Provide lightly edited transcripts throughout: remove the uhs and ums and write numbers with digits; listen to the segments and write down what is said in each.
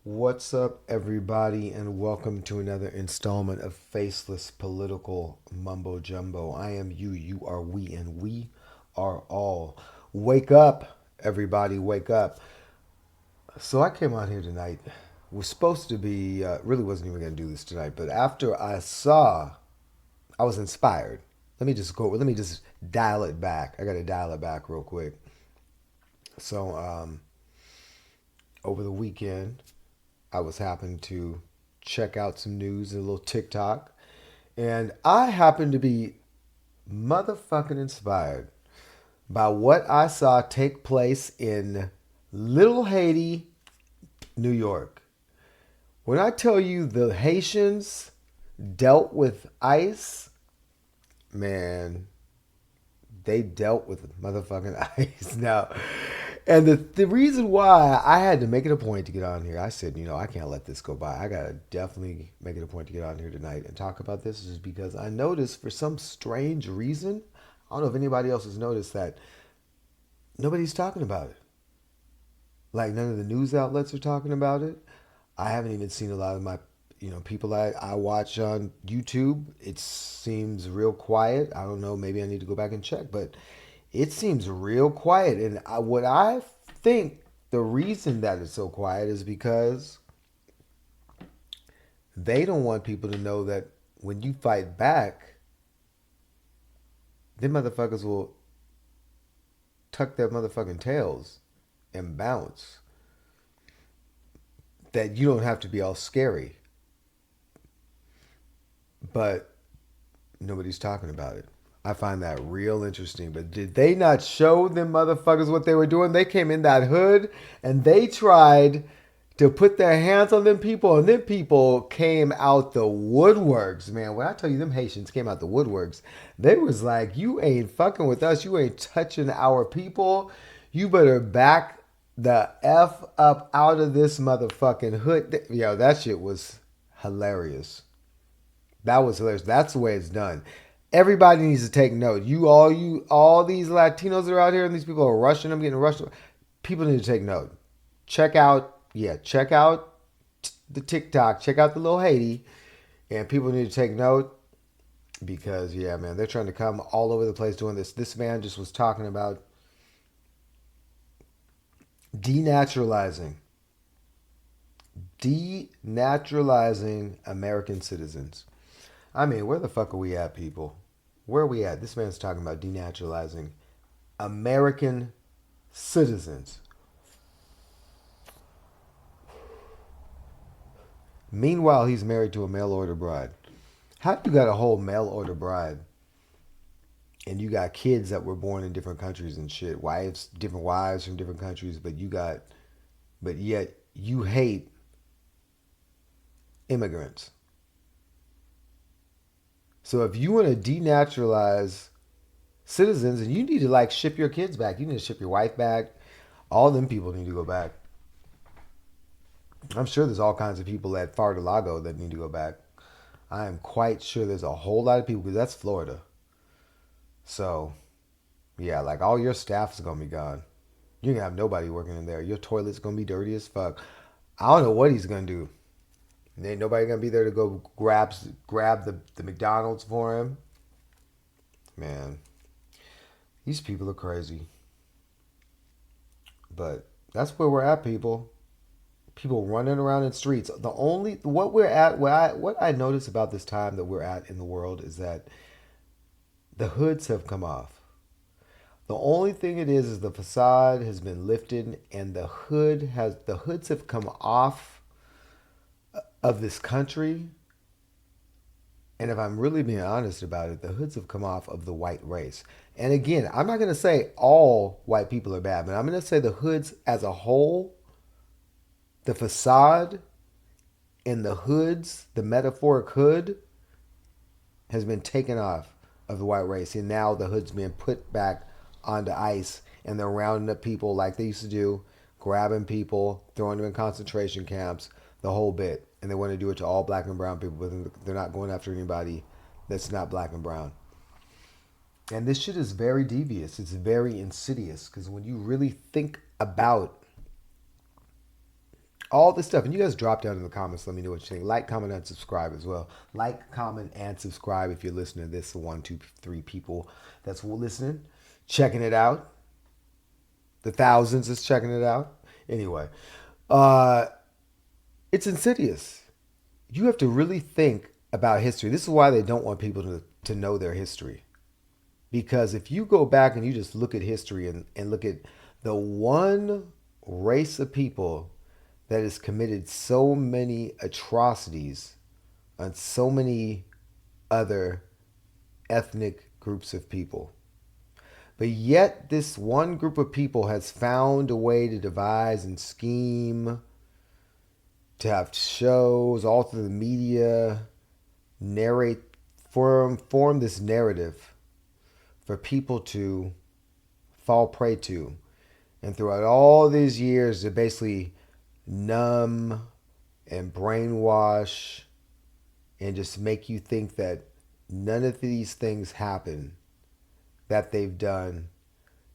What's up, everybody, and welcome to another installment of Faceless Political Mumbo Jumbo. I am you, you are we, and we are all. Wake up, everybody, wake up. So I came out here tonight. Was supposed to be, really wasn't even going to do this tonight, but after I was inspired. Let me just dial it back. I got to dial it back real quick. So, over the weekend, I was happening to check out some news and a little TikTok, and I happened to be motherfucking inspired by what I saw take place in Little Haiti, New York. When I tell you the Haitians dealt with ICE, man, they dealt with motherfucking ICE now. And the reason why I had to make it a point to get on here, I said, I can't let this go by. I got to definitely make it a point to get on here tonight and talk about this, is because I noticed for some strange reason, I don't know if anybody else has noticed that nobody's talking about it. Like none of the news outlets are talking about it. I haven't even seen a lot of my, people I watch on YouTube. It seems real quiet. I don't know. Maybe I need to go back and check, but it seems real quiet. And what I think the reason that it's so quiet is because they don't want people to know that when you fight back, them motherfuckers will tuck their motherfucking tails and bounce. That you don't have to be all scary. But nobody's talking about it. I find that real interesting. But did they not show them motherfuckers what they were doing? They came in that hood and they tried to put their hands on them people, and them people came out the woodworks, man. When I tell you them Haitians came out the woodworks, they was like, you ain't fucking with us. You ain't touching our people. You better back the F up out of this motherfucking hood. Yo, that shit was hilarious. That was hilarious. That's the way it's done. Everybody needs to take note. All these Latinos that are out here and these people are rushing them, getting rushed. People need to take note. Check out the TikTok. Check out the little Haiti, and people need to take note because yeah, man, they're trying to come all over the place doing this. This man just was talking about denaturalizing, denaturalizing American citizens. I mean, where the fuck are we at, people? Where are we at? This man's talking about denaturalizing American citizens. Meanwhile, he's married to a mail order bride. How you got a whole mail order bride and you got kids that were born in different countries and shit, different wives from different countries, but yet you hate immigrants. So if you want to denaturalize citizens, and you need to like ship your kids back, you need to ship your wife back. All them people need to go back. I'm sure there's all kinds of people at Far-a-Lago that need to go back. I am quite sure there's a whole lot of people because that's Florida. So, yeah, like all your staff is gonna be gone. You're gonna have nobody working in there. Your toilet's gonna be dirty as fuck. I don't know what he's gonna do. Ain't nobody gonna be there to go grab the McDonald's for him. Man, these people are crazy. But that's where we're at, people. People running around in streets. The only what we're at, what I notice about this time that we're at in the world is that the hoods have come off. The only thing it is the facade has been lifted and the hoods have come off of this country. And if I'm really being honest about it, the hoods have come off of the white race. And again, I'm not going to say all white people are bad, but I'm going to say the hoods as a whole, the facade and the hoods, the metaphoric hood, has been taken off of the white race. And now the hood's being put back onto ICE and they're rounding up people like they used to do, grabbing people, throwing them in concentration camps, the whole bit. And they want to do it to all black and brown people, but they're not going after anybody that's not black and brown. And this shit is very devious. It's very insidious because when you really think about all this stuff. And you guys drop down in the comments. Let me know what you think. Like, comment, and subscribe as well. Like, comment, and subscribe if you're listening to this. The 1, 2, 3 people that's listening, checking it out. The thousands is checking it out. Anyway, uh, it's insidious. You have to really think about history. This is why they don't want people to know their history. Because if you go back and you just look at history and look at the one race of people that has committed so many atrocities on so many other ethnic groups of people. But yet, this one group of people has found a way to devise and scheme, to have shows all through the media, narrate, form this narrative for people to fall prey to. And throughout all these years, to basically numb and brainwash and just make you think that none of these things happen that they've done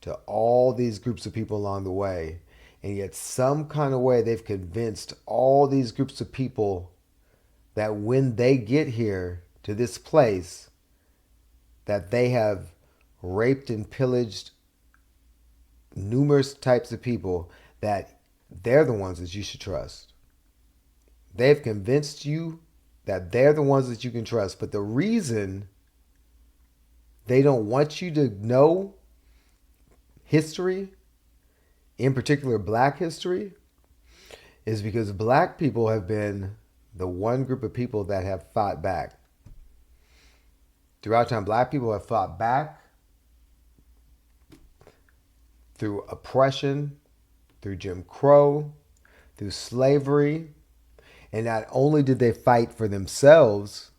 to all these groups of people along the way. And yet, some kind of way, they've convinced all these groups of people that when they get here to this place, that they have raped and pillaged numerous types of people, that they're the ones that you should trust. They've convinced you that they're the ones that you can trust. But the reason they don't want you to know history, in particular black history, is because black people have been the one group of people that have fought back. Throughout time, black people have fought back through oppression, through Jim Crow, through slavery. And not only did they fight for themselves,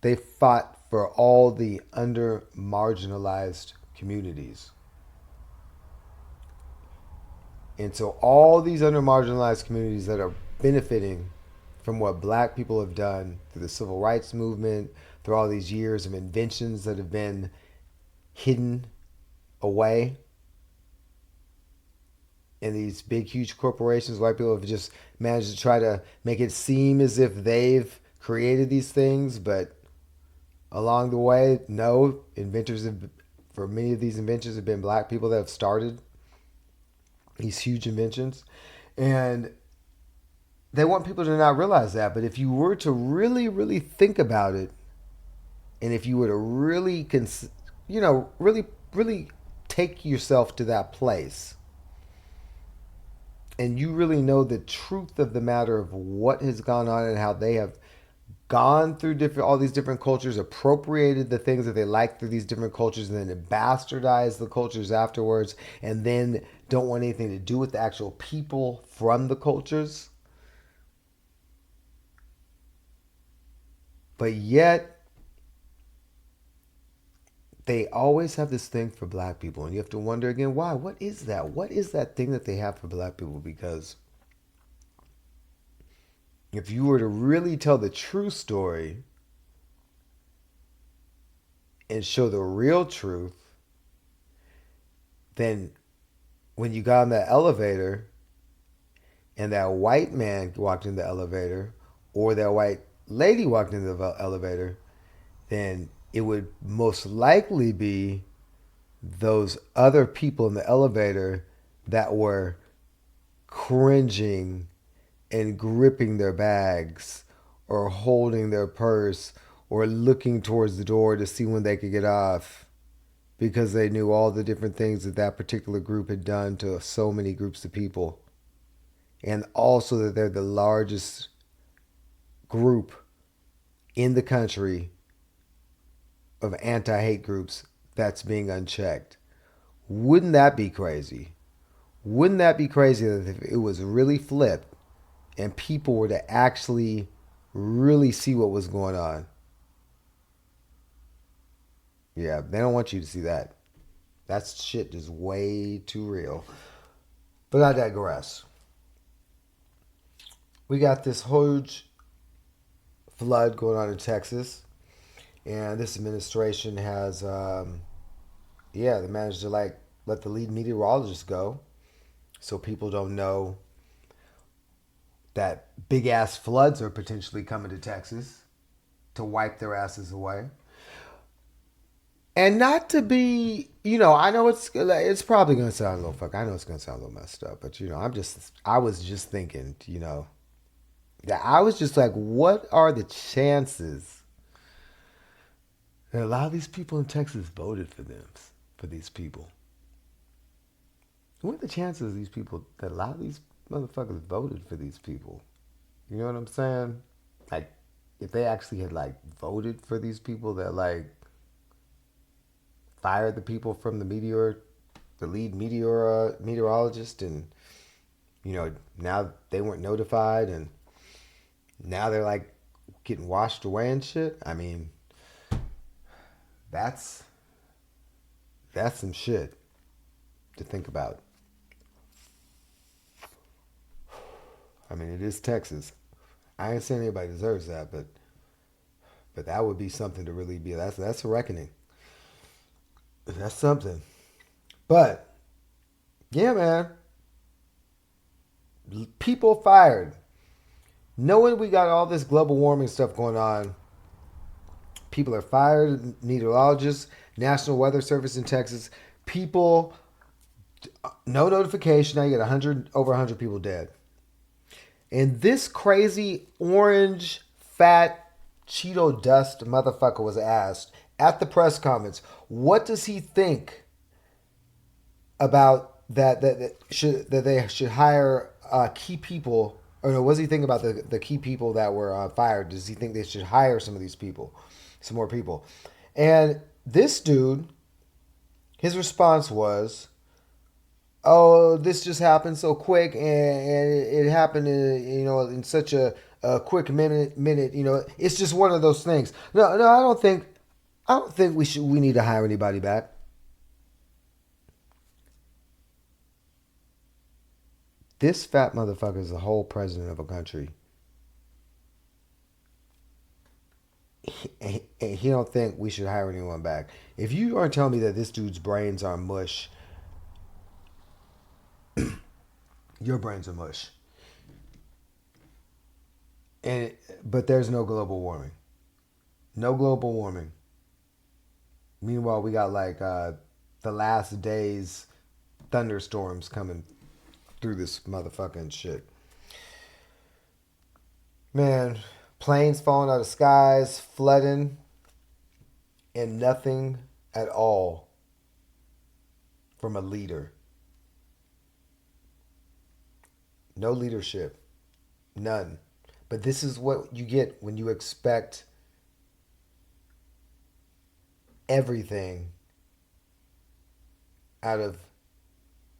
they fought for all the under marginalized communities. And so all these under marginalized communities that are benefiting from what black people have done through the civil rights movement, through all these years of inventions that have been hidden away in these big, huge corporations, white people have just managed to try to make it seem as if they've created these things, but along the way, no, inventors have, for many of these inventions have been black people that have started these huge inventions. And they want people to not realize that. But if you were to really, really think about it, and if you were to really, really, really take yourself to that place, and you really know the truth of the matter of what has gone on and how they have gone through all these different cultures, appropriated the things that they like through these different cultures, and then bastardized the cultures afterwards, and then don't want anything to do with the actual people from the cultures. But yet, they always have this thing for black people, and you have to wonder again, why? What is that? What is that thing that they have for black people? Because if you were to really tell the true story and show the real truth, then when you got on that elevator and that white man walked in the elevator or that white lady walked in the elevator, then it would most likely be those other people in the elevator that were cringing and gripping their bags or holding their purse or looking towards the door to see when they could get off, because they knew all the different things that that particular group had done to so many groups of people. And also that they're the largest group in the country of anti-hate groups that's being unchecked. Wouldn't that be crazy? Wouldn't that be crazy that if it was really flipped and people were to actually really see what was going on? Yeah, they don't want you to see that. That shit is way too real. But I digress. We got this huge flood going on in Texas, and this administration has, they managed to let the lead meteorologist go, so people don't know that big ass floods are potentially coming to Texas to wipe their asses away. And not to be, I know it's probably gonna sound a little fuck. I know it's gonna sound a little messed up, but I was just thinking, that I was just like, what are the chances that a lot of these people in Texas voted for them, for these people? What are the chances of these people that a lot of these motherfuckers voted for these people? You know what I'm saying? Like, if they actually had like voted for these people that like fired the people from the lead meteorologist, and now they weren't notified, and now they're like getting washed away and shit. I mean, that's that's some shit to think about. I mean, it is Texas. I ain't saying anybody deserves that, but that would be something to really be. That's a reckoning. That's something. But yeah, man, people fired. Knowing we got all this global warming stuff going on, people are fired. Meteorologists, National Weather Service in Texas, people, no notification. Now you got 100 over 100 people dead. And this crazy orange fat Cheeto dust motherfucker was asked at the press conference, what does he think about that they should hire key people, or no, what does he think about the key people that were fired? Does he think they should hire some of these people, some more people? And this dude, his response was, "Oh, this just happened so quick, and it happened in such a quick minute. It's just one of those things." No, no, I don't think we need to hire anybody back. This fat motherfucker is the whole president of a country. He don't think we should hire anyone back. If you aren't telling me that this dude's brains are mush, your brains are mush. And but there's no global warming. No global warming. Meanwhile, we got like the last days thunderstorms coming through this motherfucking shit. Man, planes falling out of skies, flooding, and nothing at all from a leader. No leadership. None. But this is what you get when you expect everything out of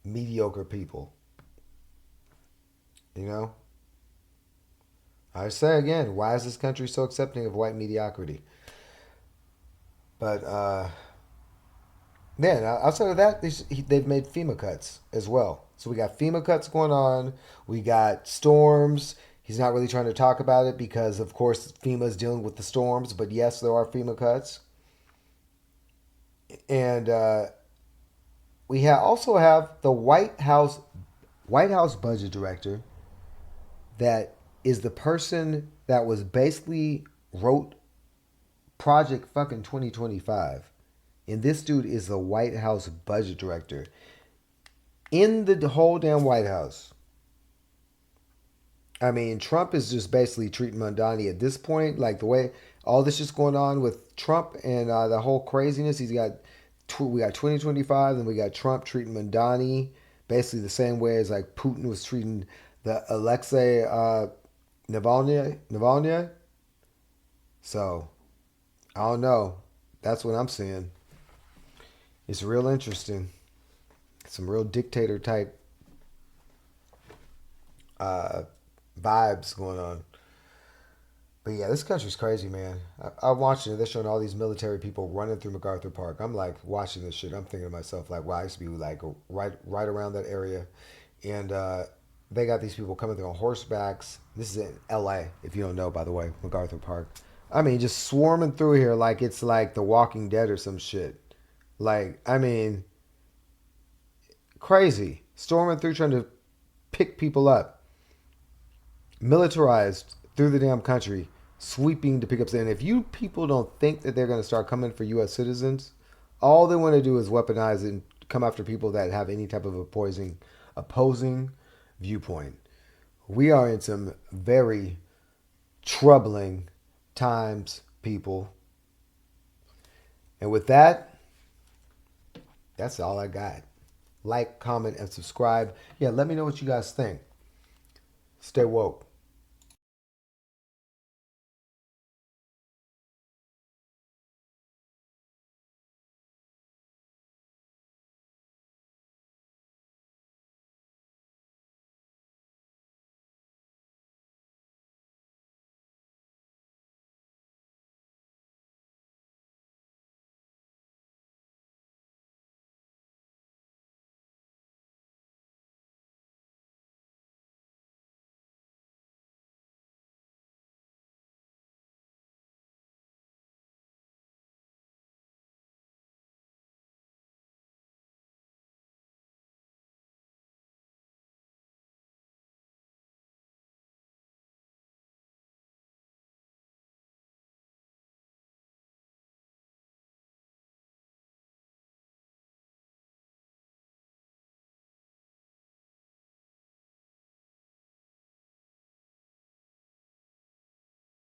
mediocre people. You know? I say again, why is this country so accepting of white mediocrity? But then outside of that, they've made FEMA cuts as well. So we got FEMA cuts going on. We got storms. He's not really trying to talk about it because, of course, FEMA is dealing with the storms. But yes, there are FEMA cuts. And we also have the White House budget director that is the person that was basically wrote Project fucking 2025. And this dude is the White House budget director in the whole damn White House. I mean, Trump is just basically treating Mondani at this point, like the way all this is going on with Trump and the whole craziness. We got 2025, and we got Trump treating Mondani basically the same way as like Putin was treating the Alexei Navalny. So I don't know. That's what I'm seeing. It's real interesting. Some real dictator type vibes going on. But yeah, this country's crazy, man. I'm watching it. They're showing all these military people running through MacArthur Park. I'm like watching this shit. I'm thinking to myself, like, wow, I used to be like right around that area, and they got these people coming through on horsebacks. This is in L.A. If you don't know, by the way, MacArthur Park. I mean, just swarming through here like it's like The Walking Dead or some shit. Like, I mean, crazy. Storming through trying to pick people up. militarized through the damn country, sweeping to pick up. And if you people don't think that they're going to start coming for U.S. citizens, all they want to do is weaponize it and come after people that have any type of opposing viewpoint. We are in some very troubling times, people. And with that, that's all I got. Like, comment, and subscribe. Yeah, let me know what you guys think. Stay woke.